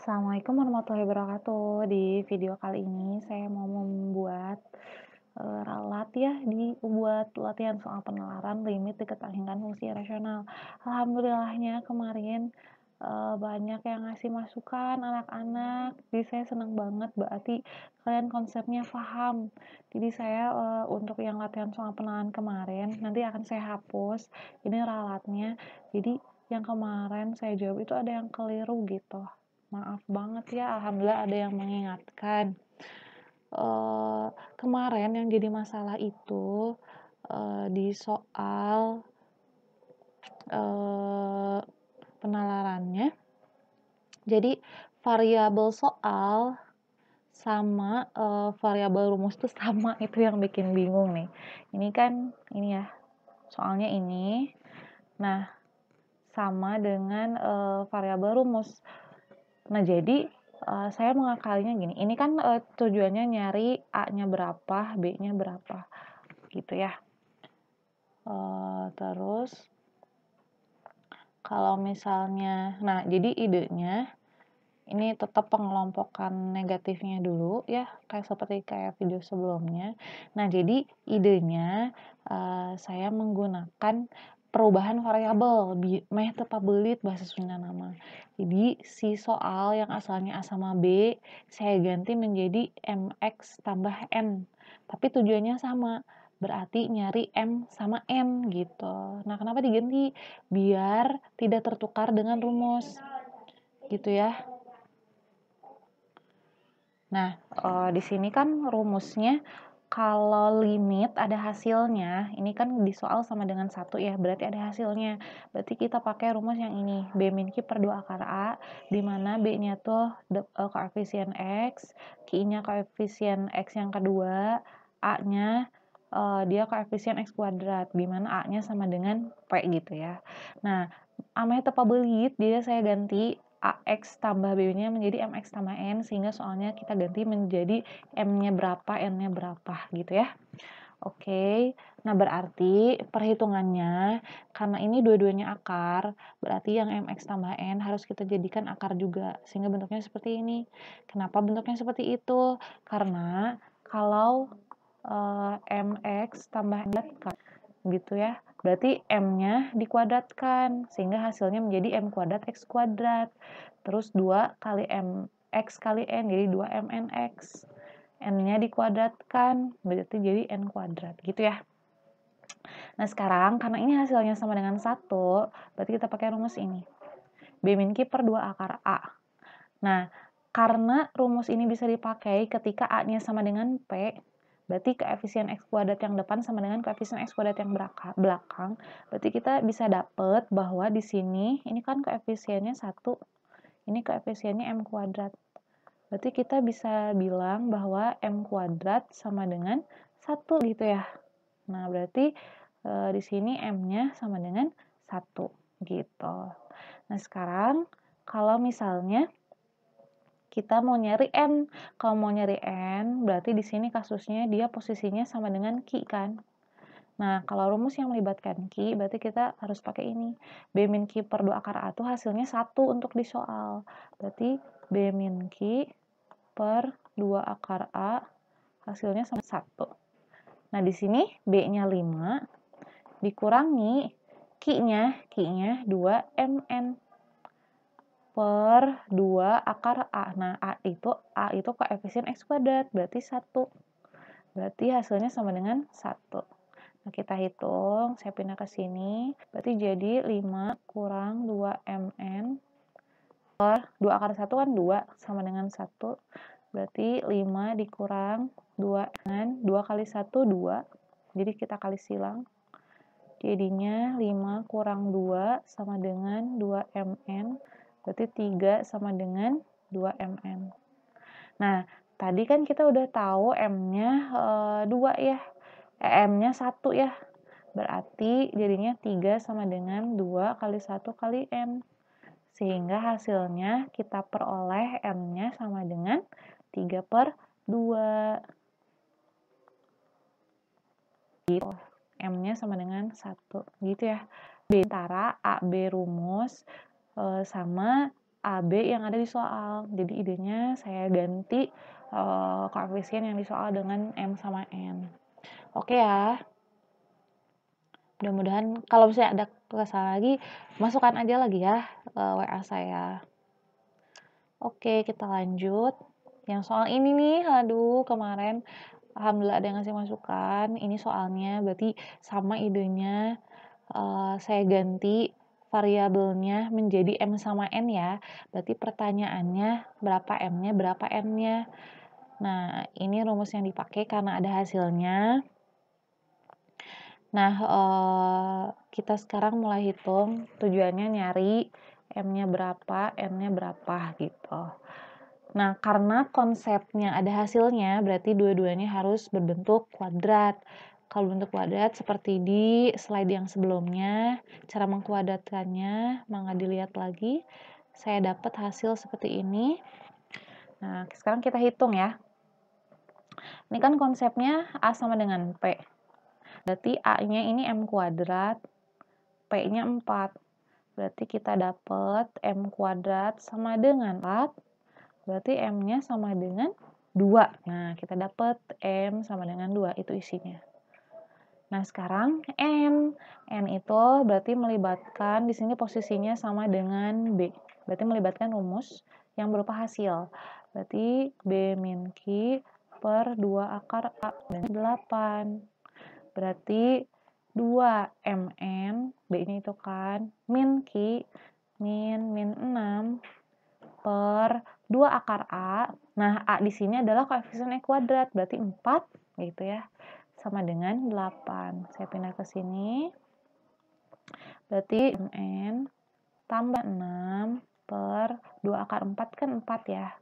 Assalamualaikum warahmatullahi wabarakatuh. Di video kali ini saya mau membuat, ralat ya, buat latihan soal penalaran limit diketahui fungsi rasional. Alhamdulillahnya kemarin, banyak yang ngasih masukan anak-anak, jadi saya senang banget berarti kalian konsepnya paham. Jadi saya, untuk yang latihan soal penalaran kemarin, nanti akan saya hapus, ini ralatnya. Jadi yang kemarin saya jawab itu ada yang keliru gitu. Maaf banget ya, alhamdulillah ada yang mengingatkan. Kemarin yang jadi masalah itu, di soal, eee, penalarannya, jadi variabel soal sama, variabel rumus tuh sama, itu yang bikin bingung nih. Ini kan ini ya, soalnya ini, nah sama dengan, variabel rumus. Nah, jadi, saya mengakalinya gini, ini kan, tujuannya nyari A-nya berapa, B-nya berapa, gitu ya. Terus kalau misalnya jadi idenya, ini tetap pengelompokan negatifnya dulu ya, kayak video sebelumnya. Nah, jadi idenya, saya menggunakan perubahan variabel, meh teu pabelit bahasa Sunda nama. Jadi, si soal yang asalnya A sama B, saya ganti menjadi MX tambah N, tapi tujuannya sama, berarti nyari M sama N gitu. Nah, kenapa diganti? Biar tidak tertukar dengan rumus, gitu ya. Nah, di sini kan rumusnya kalau limit ada hasilnya, ini kan di soal sama dengan 1 ya, berarti ada hasilnya. Berarti kita pakai rumus yang ini, B min Q per 2 akar A, di mana B-nya tuh koefisien X, Q-nya koefisien X yang kedua, A-nya dia koefisien X kuadrat, di mana A-nya sama dengan P gitu ya. Nah, ameh teu pabelit, jadi saya ganti AX tambah B-nya menjadi MX tambah N, sehingga soalnya kita ganti menjadi M-nya berapa, N-nya berapa, gitu ya. Oke, nah berarti perhitungannya, karena ini dua-duanya akar, berarti yang MX tambah N harus kita jadikan akar juga, sehingga bentuknya seperti ini. Kenapa bentuknya seperti itu? Karena kalau MX tambah N gitu ya, berarti M-nya dikuadratkan, sehingga hasilnya menjadi M kuadrat X kuadrat. Terus 2 kali M, X kali N, jadi 2MNX. N-nya dikuadratkan, berarti jadi N kuadrat, gitu ya. Nah, sekarang karena ini hasilnya sama dengan 1, berarti kita pakai rumus ini. B min Q per 2 akar A. Nah, karena rumus ini bisa dipakai ketika A-nya sama dengan P, berarti koefisien X kuadrat yang depan sama dengan koefisien X kuadrat yang belakang. Berarti kita bisa dapet bahwa di sini, ini kan koefisiennya 1, ini koefisiennya M kuadrat. Berarti kita bisa bilang bahwa M kuadrat sama dengan 1 gitu ya. Nah, berarti di sini M-nya sama dengan 1 gitu. Nah, sekarang kalau misalnya kita mau nyari N. Kalau mau nyari N, berarti di sini kasusnya dia posisinya sama dengan Q kan. Nah, kalau rumus yang melibatkan Q, berarti kita harus pakai ini. B min Q per 2 akar A itu hasilnya 1 untuk di soal. Berarti B min Q per 2 akar A hasilnya sama 1. Nah, di sini B-nya 5 dikurangi Q-nya 2MN per 2 akar A. Nah, A itu koefisien X kuadrat, berarti 1. Berarti hasilnya sama dengan 1. Nah, kita hitung, saya pindah ke sini, berarti jadi 5 kurang 2MN per 2 akar 1 kan 2, sama dengan 1. Berarti 5 dikurang 2MN, 2 kali 1, 2. Jadi kita kali silang. Jadinya 5 kurang 2 sama dengan 2MN. Berarti 3 sama dengan 2MN. Nah, tadi kan kita udah tahu M-nya 2 ya. M-nya 1 ya. Berarti jadinya 3 sama dengan 2 kali 1 kali M. Sehingga hasilnya kita peroleh M-nya sama dengan 3 per 2. Gitu. M-nya sama dengan 1. Gitu ya. Antara A, B rumus sama AB yang ada di soal. Jadi idenya saya ganti koefisien yang di soal dengan M sama N. Oke ya. Mudah-mudahan kalau misalnya ada kesalahan lagi, masukkan aja lagi ya WA saya. Oke, kita lanjut. Yang soal ini nih, aduh kemarin alhamdulillah ada yang ngasih masukan. Ini soalnya berarti sama idenya, saya ganti variabelnya menjadi M sama N ya. Berarti pertanyaannya berapa M-nya, berapa N-nya. Nah, ini rumus yang dipakai karena ada hasilnya. Nah, kita sekarang mulai hitung, tujuannya nyari M-nya berapa, N-nya berapa gitu. Nah, karena konsepnya ada hasilnya, berarti dua-duanya harus berbentuk kuadrat. Kalau bentuk kuadrat seperti di slide yang sebelumnya, cara mengkuadratkannya, mangga dilihat lagi. Saya dapat hasil seperti ini. Nah, sekarang kita hitung ya. Ini kan konsepnya A sama dengan P. Berarti A-nya ini M kuadrat, P-nya 4. Berarti kita dapat M kuadrat sama dengan 4. Berarti M-nya sama dengan 2. Nah, kita dapat M sama dengan 2. Itu isinya. Nah, sekarang N. N itu berarti melibatkan, di sini posisinya sama dengan B. Berarti melibatkan rumus yang berupa hasil. Berarti B min Q per 2 akar A dengan 8. Berarti 2 MN, B-nya itu kan, min Q, min 6 per 2 akar A. Nah, A di sini adalah koefisien E kuadrat, berarti 4, gitu ya, sama dengan 8. Saya pindah ke sini, berarti MN tambah 6 per 2 akar 4 kan 4 ya,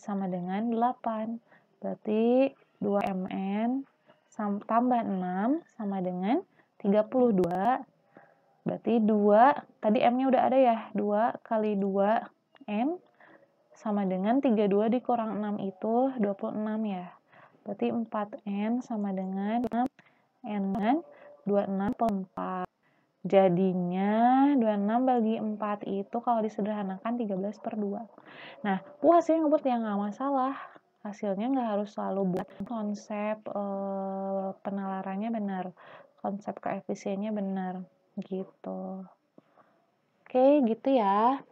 sama dengan 8. Berarti 2 MN tambah 6 sama dengan 32. Berarti 2, tadi M-nya udah ada ya, 2 kali 2 M sama dengan 32 dikurang 6 itu 26 ya. Berarti 4N sama dengan 6N dengan 26 per 4. Jadinya 26 bagi 4 itu kalau disederhanakan 13 per 2. Nah, hasilnya ngebut ya nggak masalah. Hasilnya nggak harus selalu buat konsep penalarannya benar, konsep koefisiennya benar gitu. Oke, gitu ya.